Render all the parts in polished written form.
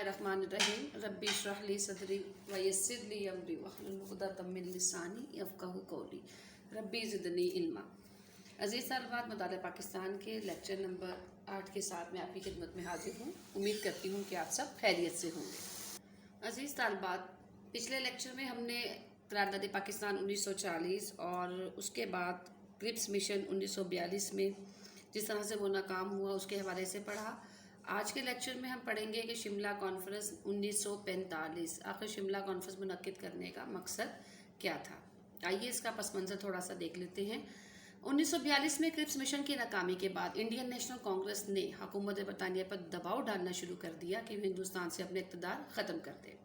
बिस्मिल्लाहिर्रहमानिर्रहीम रब्बी इश्रह ली सदरी व यस्सिर ली अमरी वहलुल उक़दतम मिन लिसानी यफ़क़हू क़ौली रब्बी ज़िदनी इल्मा। अज़ीज़ सालबात, मुताले पाकिस्तान के लेक्चर नंबर 8 के साथ मैं आपकी खिदमत में हाजिर हूँ। उम्मीद करती हूँ कि आप सब खैरियत से होंगे। अज़ीज़ सालबात, पिछले लेक्चर में हमने करारदाद पाकिस्तान 1940 और उसके बाद क्रिप्स मिशन 1942 में जिस तरह से वो नाकाम हुआ उसके हवाले से पढ़ा। आज के लेक्चर में हम पढ़ेंगे कि शिमला कॉन्फ्रेंस 1945 आखिर शिमला कॉन्फ्रेंस मुनक्किद करने का मकसद क्या था। आइए इसका पस मंज़र थोड़ा सा देख लेते हैं। 1942 में क्रिप्स मिशन की नाकामी के बाद इंडियन नेशनल कांग्रेस ने हुकूमत बरतानिया पर दबाव डालना शुरू कर दिया कि वो हिंदुस्तान से अपने इक़्तिदार ख़त्म कर दे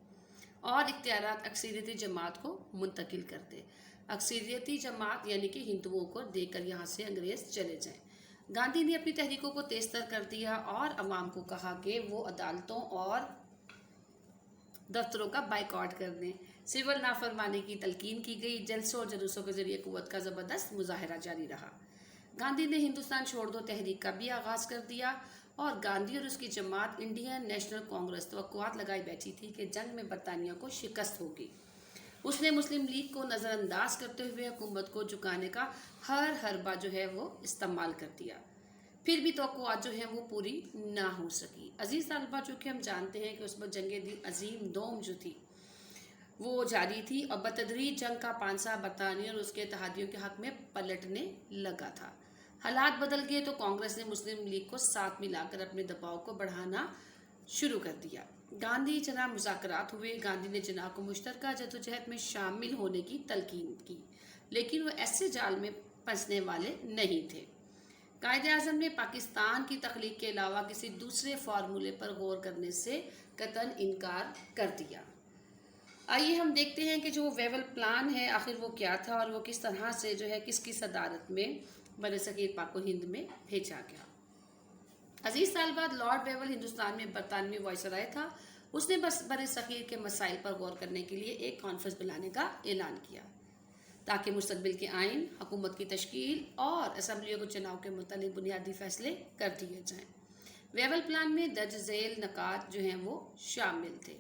और इख्तियारात अक्सरियती जमात को मुंतकिल कर दे। अक्सरियती जमात यानी कि हिंदुओं को देकर यहाँ से अंग्रेज़ चले जाएं। गांधी ने अपनी तहरीकों को तेज़तर कर दिया और अवाम को कहा कि वो अदालतों और दफ्तरों का बाइकआउट कर दें। सिविल नाफरमानी की तलकीन की गई। जलसों और जुलूसों के जरिए कुव्वत का ज़बरदस्त मुजाहरा जारी रहा। गांधी ने हिंदुस्तान छोड़ दो तहरीक का भी आगाज़ कर दिया और गांधी और उसकी जमात इंडियन नेशनल कांग्रेस तवक्कुआत लगाई बैठी थी कि जंग में बरतानिया को शिकस्त होगी। उसने मुस्लिम लीग को नज़रअंदाज करते हुए हुकूमत को झुकाने का हर हरबा जो है वो इस्तेमाल कर दिया। फिर भी तवक्कुआत जो है वो पूरी ना हो सकी। अजीज़ तालिबा, चूँकि हम जानते हैं कि उस वक्त जंग अजीम दोम जो थी वो जारी थी और बतदरीज जंग का पांसा बरतानिया और उसके इत्तेहादियों के हक में पलटने लगा था। हालात बदल गए तो कांग्रेस ने मुस्लिम लीग को साथ मिलाकर अपने दबाव को बढ़ाना शुरू कर दिया। गांधी जना मुज़ाकरात हुए। गांधी ने जना को मुश्तरका जदोजहद में शामिल होने की तलकीन की, लेकिन वो ऐसे जाल में फंसने वाले नहीं थे। कायदे आज़म ने पाकिस्तान की तख्लीक के अलावा किसी दूसरे फार्मूले पर गौर करने से कतन इनकार कर दिया। आइए हम देखते हैं कि जो वेवल प्लान है आखिर वो क्या था और वो किस तरह से जो है किसकी सदारत में बरसगीर पाको हिंद में भेजा गया। अजीज़ साल बाद लॉर्ड वेवल हिंदुस्तान में बरतानवी वायसराय था। उसने बरसगीर के मसाइल पर गौर करने के लिए एक कॉन्फ्रेंस बुलाने का ऐलान किया ताकि मुस्तकबिल के आइन, हुकूमत की तश्कील और असम्बलियों के चुनाव के मुतालिक बुनियादी फैसले कर दिए जाएँ। वेवल प्लान में दर्ज झेल नकात जो हैं वो शामिल थे।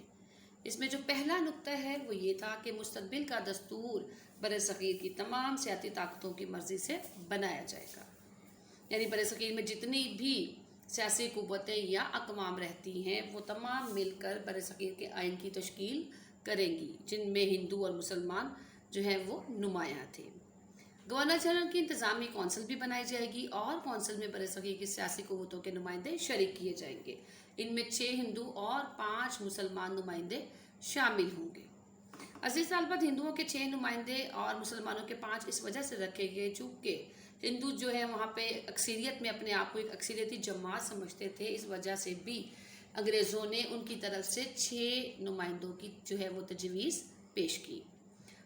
इसमें जो पहला नुक्ता है वो ये था कि मुस्तकबिल का दस्तूर बरसगीर की तमाम सियासी ताकतों की मर्जी से बनाया जाएगा। यानी बरसगीर में जितनी भी सियासी कुव्वतें या अक़वाम रहती हैं वो तमाम मिलकर बरसगीर के आइन की तश्कील करेंगी, जिनमें हिंदू और मुसलमान जो है वो नुमायाँ थे। गवर्नर जनरल की इंतज़ामी कौंसिल भी बनाई जाएगी और कौंसिल में बरसगीर की सियासी कुव्वतों के नुमाइंदे शरीक किए जाएंगे। इनमें 6 हिंदू और 5 मुसलमान नुमाइंदे शामिल होंगे। अजीज़ सालबत, हिंदुओं के 6 नुमाइंदे और मुसलमानों के 5 इस वजह से रखे गए चूँकि हिंदू जो है वहाँ पे अक्सरियत में अपने आप को एक अक्सरियती जमात समझते थे। इस वजह से भी अंग्रेज़ों ने उनकी तरफ से 6 नुमाइंदों की जो है वो तजवीज़ पेश की।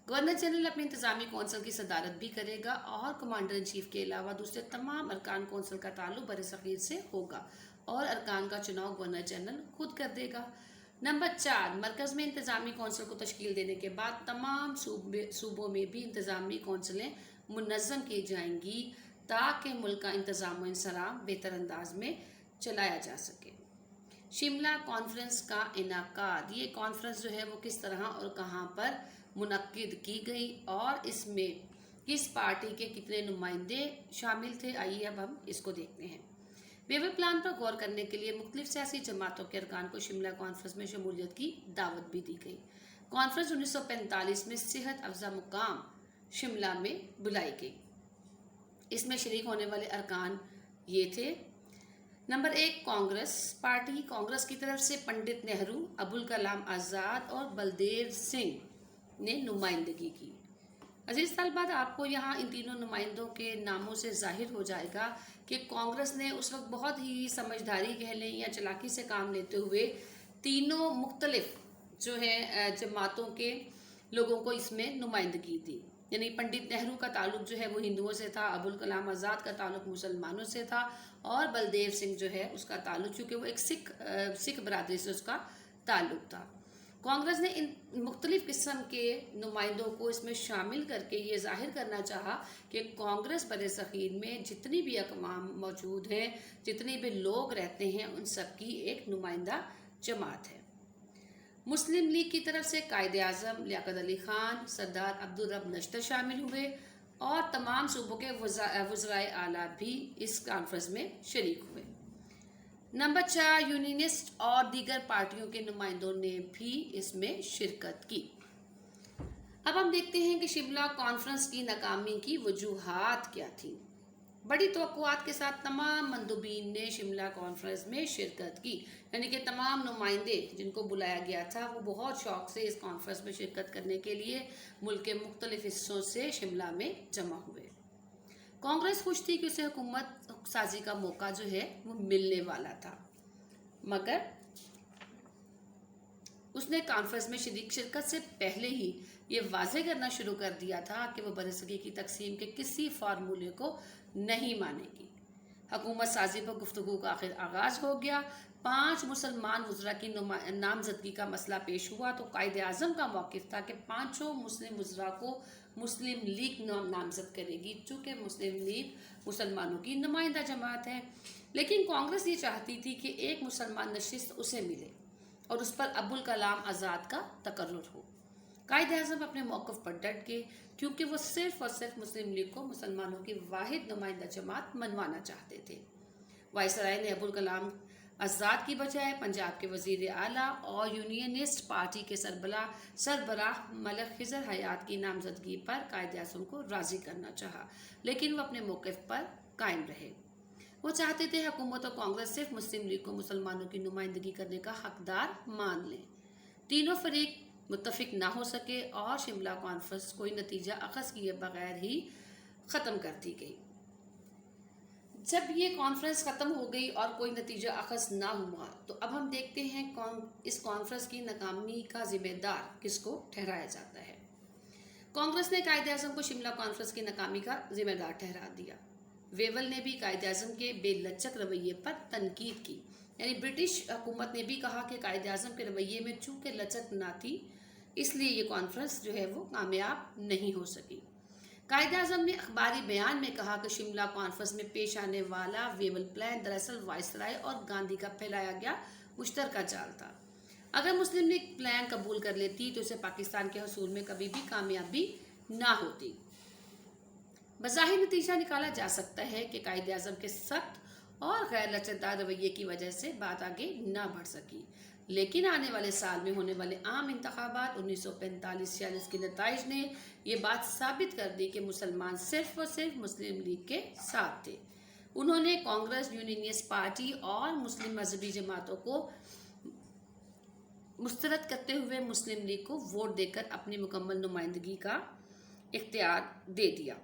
गवर्नर जनरल अपनी इंतज़ामी कौंसिल की सदारत भी करेगा और कमांडर इन चीफ के अलावा दूसरे तमाम अरकान कौंसिल का ताल्लुक बरसगीर से होगा और अरकान का चुनाव गवर्नर जनरल खुद कर देगा। नंबर 4, मरकज़ में इंतज़ामी कौंसिल को तश्कील देने के बाद तमाम सूबों में भी इंतज़ामी कौंसिलें मुनज़्ज़म की जाएंगी ताकि मुल्क का इंतज़ाम व इंसराम बेहतर अंदाज में चलाया जा सके। शिमला कॉन्फ्रेंस का इनाकाद, ये कॉन्फ्रेंस जो है वो किस तरह और कहाँ पर मुनक्किद की गई और इसमें किस पार्टी के कितने नुमाइंदे शामिल थे, आइए अब हम इसको देखते हैं। वेवल प्लान पर गौर करने के लिए मुख्तलिफ सियासी जमातों के अरकान को शिमला कॉन्फ्रेंस में शमूलियत की दावत भी दी गई। कॉन्फ्रेंस 1945 में सेहत अफजा मुकाम शिमला में बुलाई गई। इसमें शरीक होने वाले अरकान ये थे। Number 1, Congress party. कांग्रेस की तरफ से पंडित नेहरू, अबुल कलाम आज़ाद और बलदेव सिंह ने नुमाइंदगी की। अजीज़ तालिबात, आपको यहाँ इन तीनों नुमाइंदों के नामों से जाहिर हो जाएगा कि कांग्रेस ने उस वक्त बहुत ही समझदारी कह लें या चालाकी से काम लेते हुए तीनों मुख्तलिफ जो है जमातों के लोगों को इसमें नुमाइंदगी दी। यानी पंडित नेहरू का ताल्लुक जो है वो हिंदुओं से था, अबुल कलाम आज़ाद का ताल्लुक मुसलमानों से था और बलदेव सिंह जो है उसका ताल्लुक, चूँकि वो एक सिख बरादरी से उसका ताल्लुक था। कांग्रेस ने इन मुख्तलिफ किस्म के नुमाइंदों को इसमें शामिल करके ये जाहिर करना चाहा कि कांग्रेस बरसगीर में जितनी भी अक़वाम मौजूद हैं, जितने भी लोग रहते हैं, उन सब की एक नुमाइंदा जमात है। मुस्लिम लीग की तरफ से कायद आज़म लियाकत अली खान, सरदार अब्दुल रब नश्तर शामिल हुए और तमाम सूबों के वज़राए आला भी इस कॉन्फ्रेंस में शरीक हुए। नंबर 4, यूनियनिस्ट और दीगर पार्टियों के नुमाइंदों ने भी इसमें शिरकत की। अब हम देखते हैं कि शिमला कॉन्फ्रेंस की नाकामी की वजूहात क्या थी। बड़ी तवक्कुआत के साथ तमाम मंदुबीन ने शिमला कॉन्फ्रेंस में शिरकत की, यानी कि तमाम नुमाइंदे जिनको बुलाया गया था वो बहुत शौक से इस कॉन्फ्रेंस में शिरकत करने के लिए मुल्क के मुख्तलिफ हिस्सों से शिमला में जमा हुए। कांग्रेस खुश थी कि उसे हुकूमत साजी का मौका जो है वो मिलने वाला था, मगर उसने कॉन्फ्रेंस में शिरकत से पहले ही ये वाजे करना शुरू कर दिया था कि वो बरसगी की तकसीम के किसी फार्मूले को नहीं मानेगी। हुकूमत साजी पर गुफ्तगू का आखिर आगाज हो गया। 5 मुसलमान वज़रा की नामजदगी का मसला पेश हुआ तो कायद आज़म का मौक़िफ़ था कि 5 मुस्लिम वज़रा को मुस्लिम लीग नामजद करेगी, चूँकि मुस्लिम लीग मुसलमानों की नुमाइंदा जमात है। लेकिन कांग्रेस ये चाहती थी कि एक मुसलमान नशिस्त उसे मिले और उस पर अबुल कलाम आज़ाद का तकर्रुर हो। कायद आज़म अपने मौक़िफ़ पर डट गए, क्योंकि वो सिर्फ और सिर्फ मुस्लिम लीग को मुसलमानों की वाहिद नुमाइंदा जमात मनवाना चाहते थे। वायसराय ने अबुल कलाम आज़ाद की बजाय पंजाब के वज़ीर आला और यूनियनिस्ट पार्टी के सरबराह मलिक खिज़र हयात की नामजदगी पर कायद आज़म को राज़ी करना चाहा, लेकिन वो अपने मौक़िफ़ पर कायम रहे। वो चाहते थे हुकूमत और कांग्रेस सिर्फ मुस्लिम लीग को मुसलमानों की नुमाइंदगी करने का हकदार मान लें। तीनों फरीक मुत्तफिक ना हो सके और शिमला कॉन्फ्रेंस कोई नतीजा अखज़ किए बगैर ही ख़त्म कर दी गई। जब ये कॉन्फ्रेंस ख़त्म हो गई और कोई नतीजा अखज़ ना हुआ तो अब हम देखते हैं इस कॉन्फ्रेंस की नाकामी का जिम्मेदार किसको ठहराया जाता है। कांग्रेस ने कायद आज़म को शिमला कॉन्फ्रेंस की नाकामी का जिम्मेदार ठहरा दिया। वेवल ने भी कायद आज़म के बेलचक रवैये पर तनकीद की, यानी ब्रिटिश हुकूमत ने भी कहा कि कायद आज़म के रवैये में चूँकि लचक ना थी, इसलिए ये कॉन्फ्रेंस जो है वो कामयाब नहीं हो सकी। कायद आज़म ने अखबारी बयान में कहा कि शिमला कॉन्फ्रेंस में पेश आने वाला वेवल प्लान दरअसल वायसराय और गांधी का फैलाया गया मुश्तरका जाल था। अगर मुस्लिम लीग प्लान कबूल कर लेती तो इसे पाकिस्तान के हसूल में कभी भी कामयाबी ना होती। बज़ाहिर नतीजा निकाला जा सकता है कि कायद आज़म के सख्त और गैर लचकदार रवैये की वजह से बात आगे ना बढ़ सकी, लेकिन आने वाले साल में होने वाले आम इंतखाबात 1945-46 के नताइज ने ये बात साबित कर दी कि मुसलमान सिर्फ और सिर्फ मुस्लिम लीग के साथ थे। उन्होंने कांग्रेस, यूनियनिस्ट पार्टी और मुस्लिम मजहबी जमातों को मुस्तरद करते हुए मुस्लिम लीग को वोट देकर अपनी मुकम्मल नुमाइंदगी का इख्तियार दे दिया।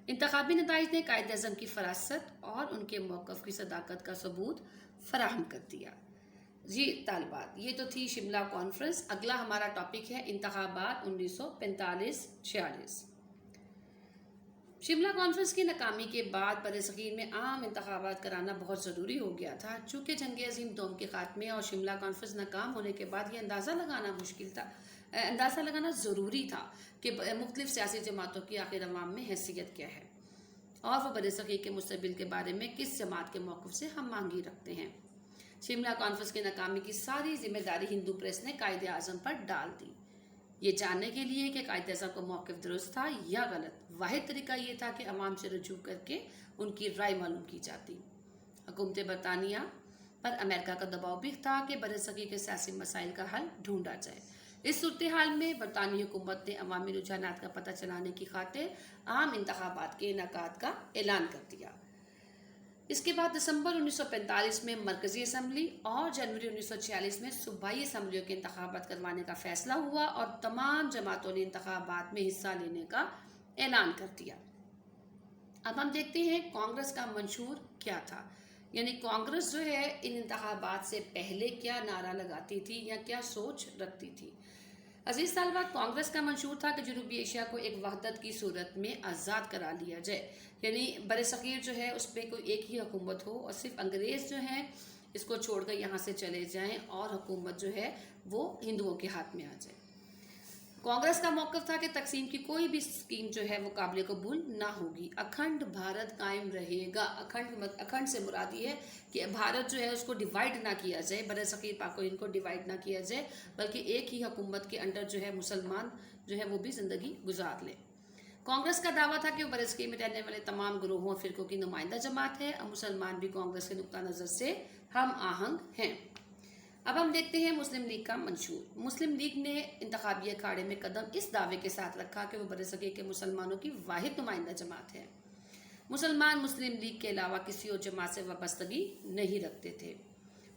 इंतखाबी नताइज ने कायद आज़म की फरासत और उनके मौक़िफ़ की सदाकत का सबूत फराहम कर दिया। जी तालिबात, ये तो थी शिमला कॉन्फ्रेंस। अगला हमारा टॉपिक है इंतखाबात 1945-46। शिमला कॉन्फ्रेंस की नाकामी के बाद बरसगीर में आम इंतखाबात कराना बहुत ज़रूरी हो गया था, चूँकि जंग अज़ीम दोम के खात्मे और शिमला कॉन्फ्रेंस नाकाम होने के बाद ये अंदाज़ा लगाना ज़रूरी था कि मुख्तलिफ सियासी जमातों की आखिर अवाम में हैसियत क्या है और वह बरसगीर के मुस्तक़बिल के बारे में किस जमात के मौक़िफ़ से हम मांगी रखते हैं। शिमला कॉन्फ्रेंस की नाकामी की सारी जिम्मेदारी हिंदू प्रेस ने कायद आज़म पर डाल दी। ये जानने के लिए कि कायद आज़म का मौक़िफ़ दुरुस्त था या गलत, वाहिद तरीका ये था कि अवाम से रजू करके उनकी राय मालूम की जाती। हुकूमत बरतानिया पर अमेरिका का दबाव भी था कि बरसगीर के सियासी मसाइल का हल ढूंढा जाए। इस सूरत हाल में बरतानी हुकूमत ने अवामी रुझानात का पता चलाने की खातिर आम इंतखाबात के इनेकाद का ऐलान कर दिया। इसके बाद दिसंबर 1945 में मरकजी असम्बली और जनवरी 1946 में सूबाई असम्बलियों के इंतखाबात करवाने का फैसला हुआ और तमाम जमातों ने इंतखाबात में हिस्सा लेने का ऐलान कर दिया। अब हम देखते हैं कांग्रेस का मंशूर क्या था, यानी कांग्रेस जो है इन इंतखाबात से पहले क्या नारा लगाती थी या क्या सोच रखती थी। अजीज तालिबात, कांग्रेस का मंशूर था कि जनूबी एशिया को एक वहदत की सूरत में आज़ाद करा लिया जाए, यानी बरसगीर जो है उस पर कोई एक ही हुकूमत हो और सिर्फ अंग्रेज़ जो हैं इसको छोड़कर यहाँ से चले जाएं और हुकूमत जो है वो हिंदुओं के हाथ में आ जाए। कांग्रेस का मौक़िफ़ था कि तकसीम की कोई भी स्कीम जो है वो काबिल कबूल ना होगी। अखंड भारत कायम रहेगा। अखंड से मुराद ये है कि भारत जो है उसको डिवाइड ना किया जाए, बरसग़ीर पाक को इनको डिवाइड ना किया जाए, बल्कि एक ही हुकूमत के अंडर जो है मुसलमान जो है वो भी ज़िंदगी गुजार लें। कांग्रेस का दावा था कि वो बरसग़ीर में रहने वाले तमाम ग्रोहों और फ़िरक़ों की नुमाइंदा जमात है और मुसलमान भी कांग्रेस के नुक्ता नज़र से हम आहंग हैं। अब हम देखते हैं मुस्लिम लीग का मंशूर। मुस्लिम लीग ने इंतखाबी अखाड़े में कदम इस दावे के साथ रखा कि वो बरसग़ीर के मुसलमानों की वाहिद नुमाइंदा जमात है। मुसलमान मुस्लिम लीग के अलावा किसी और जमात से वाबस्तगी नहीं रखते थे।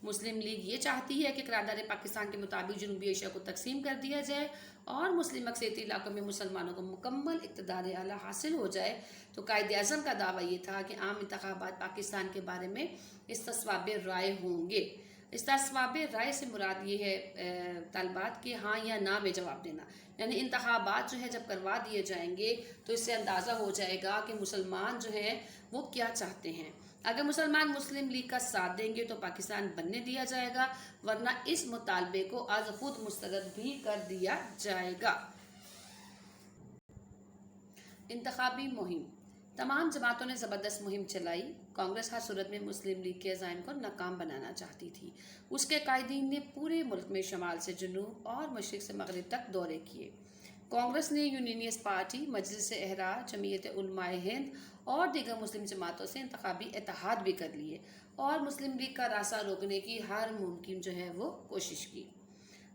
मुस्लिम लीग ये चाहती है कि करारदाद पाकिस्तान के मुताबिक जनूबी एशिया को तकसीम कर दिया जाए और मुस्लिम अक्सरियती इलाकों में मुसलमानों को मुकम्मल इक़्तिदार आला हासिल हो जाए। तो कायद-ए-आज़म का दावा ये था कि आम इंतखाबात पाकिस्तान के बारे में इस्तिस्वाब राय होंगे। इस्तिस्वाब राय से मुराद ये है तलबात कि हाँ या ना में जवाब देना, यानी इंतखाबात जो है जब करवा दिए जाएंगे तो इससे अंदाज़ा हो जाएगा कि मुसलमान जो है वो क्या चाहते हैं। अगर मुसलमान मुस्लिम लीग का साथ देंगे तो पाकिस्तान बनने दिया जाएगा, वरना इस मुतालबे को आज खुद मुस्तरद भी कर दिया जाएगा। इंतखाबी मुहिम। तमाम जमातों ने ज़बरदस्त मुहिम चलाई। कांग्रेस हर सूरत में मुस्लिम लीग के अज़ाइम को नाकाम बनाना चाहती थी। उसके कायदीन ने पूरे मुल्क में शमाल से जनूब और मशरिक़ से मगरिब तक दौरे किए। कांग्रेस ने यूनियनिस्ट पार्टी, मजलिस-ए-एहरार, जमीयत उलमाए हिंद और दीगर मुस्लिम जमातों से इंतखाबी इत्तेहाद भी कर लिए और मुस्लिम लीग का रास्ता रोकने की हर मुमकिन जो है वो कोशिश की।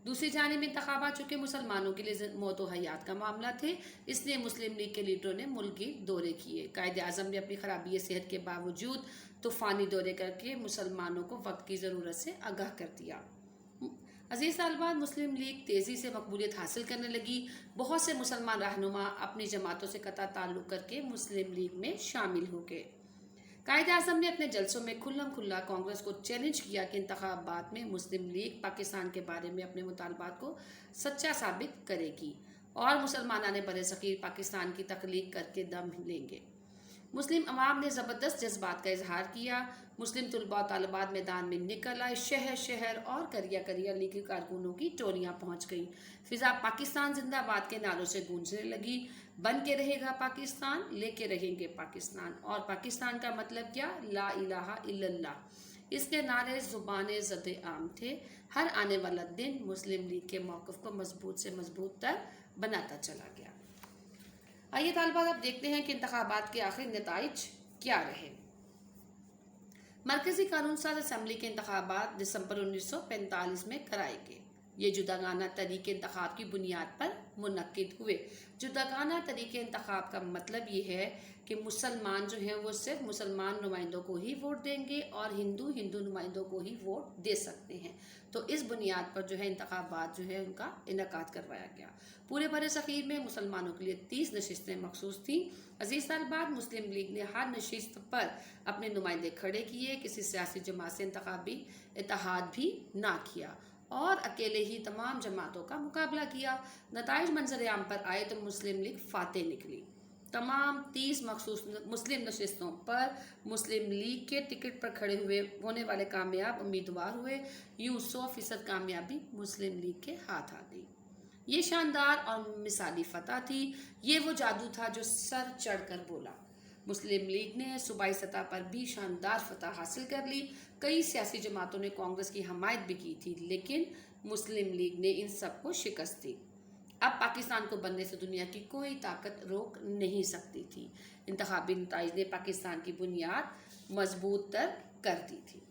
दूसरी जानिब इंतखाबात चूँकि मुसलमानों के लिए मौत व हयात का मामला थे, इसलिए मुस्लिम लीग के लीडरों ने मुल्की दौरे किए। कायद-ए-आज़म ने अपनी खराबी सेहत के बावजूद तूफ़ानी दौरे करके मुसलमानों को वक्त की ज़रूरत से आगाह कर दिया। अजीज़ तालिबात, मुस्लिम लीग तेज़ी से मकबूलियत हासिल करने लगी। बहुत से मुसलमान रहनुमा अपनी जमातों से कता ताल्लुक़ करके मुस्लिम लीग में शामिल हो गए। कायद-ए-आज़म ने अपने जलसों में खुल्लम खुल्ला कांग्रेस को चैलेंज किया कि इंतखाबात में मुस्लिम लीग पाकिस्तान के बारे में अपने मुतालबात को सच्चा साबित करेगी और मुसलमानाने बरसग़ीर पाकिस्तान की तख्लीक करके दम लेंगे। मुस्लिम अवाम ने ज़बरदस्त जज्बात का इजहार किया। मुस्लिम तलबा और तालिबात मैदान में निकल आए। शहर शहर और करिया करिया लीगी कारकुनों की टोलियाँ पहुँच गईं। फ़िज़ा पाकिस्तान जिंदाबाद के नारों से गूंजने लगी। बन के रहेगा पाकिस्तान, लेके रहेंगे पाकिस्तान। और पाकिस्तान का मतलब क्या? ला इलाहा इल्लल्लाह। इसके नारे ज़ुबान ज़द आम थे। हर आने वाला दिन मुस्लिम लीग के मौक़िफ़ को मजबूत से मजबूत तर बनाता चला गया। आइए तालिबात, अब देखते हैं कि इंतखाबात के आखिर नताइज क्या रहे। मरकज़ी कानून साज़ असम्बली के इंतखाबात दिसंबर 1945 में कराए गए। ये जुदागाना तरीके इंतखाब की बुनियाद पर मुनक्किद हुए। जुदागाना तरीके इंतखाब का मतलब ये है कि मुसलमान जो हैं वो सिर्फ मुसलमान नुमाइंदों को ही वोट देंगे और हिंदू हिंदू नुमाइंदों को ही वोट दे सकते हैं। तो इस बुनियाद पर जो है इंतखाबात जो है उनका इनेकाद करवाया गया। पूरे बरसग़ीर में मुसलमानों के लिए 30 नशिस्तें मखसूस थीं। अजीज़ तालिबात, मुस्लिम लीग ने हर नशिस्त पर अपने नुमाइंदे खड़े किए। किसी सियासी जमात से इंतखाबी इत्तेहाद भी ना किया और अकेले ही तमाम जमातों का मुकाबला किया। नताइज मंजर आम पर आए तो मुस्लिम लीग फातेह निकली। तमाम 30 मखसूस मुस्लिम नशिस्तों पर मुस्लिम लीग के टिकट पर खड़े होने वाले कामयाब उम्मीदवार हुए। यूँ 100% कामयाबी मुस्लिम लीग के हाथ आ गई। ये शानदार और मिसाली फतह थी। ये वो जादू था जो सर चढ़कर बोला। मुस्लिम लीग ने सूबाई सतह पर भी शानदार फतह हासिल कर ली। कई सियासी जमातों ने कांग्रेस की हमायत भी की थी, लेकिन मुस्लिम लीग ने इन सबको शिकस्त दी। अब पाकिस्तान को बनने से दुनिया की कोई ताकत रोक नहीं सकती थी। इंतखाबी नताइज ने पाकिस्तान की बुनियाद मजबूत तर कर दी थी।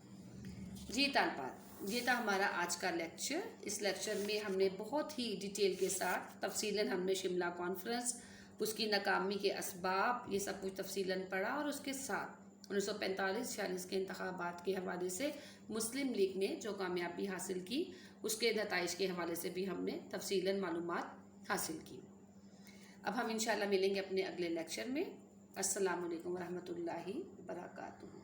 जी तालिबात, ये था हमारा आज का लेक्चर। इस लेक्चर में हमने बहुत ही डिटेल के साथ तफसीलन हमने शिमला कॉन्फ्रेंस, उसकी नाकामी के असबाब, ये सब कुछ तफसीलन पढ़ा और उसके साथ 1945-46 के इंतखाबात के हवाले से मुस्लिम लीग ने जो कामयाबी हासिल की उसके नताइज के हवाले से भी हमने तफसीलन मालूमात हासिल की। अब हम इंशाल्लाह मिलेंगे अपने अगले लेक्चर में। अस्सलामु अलैकुम वरहमतुल्लाहि वबरकातुहू।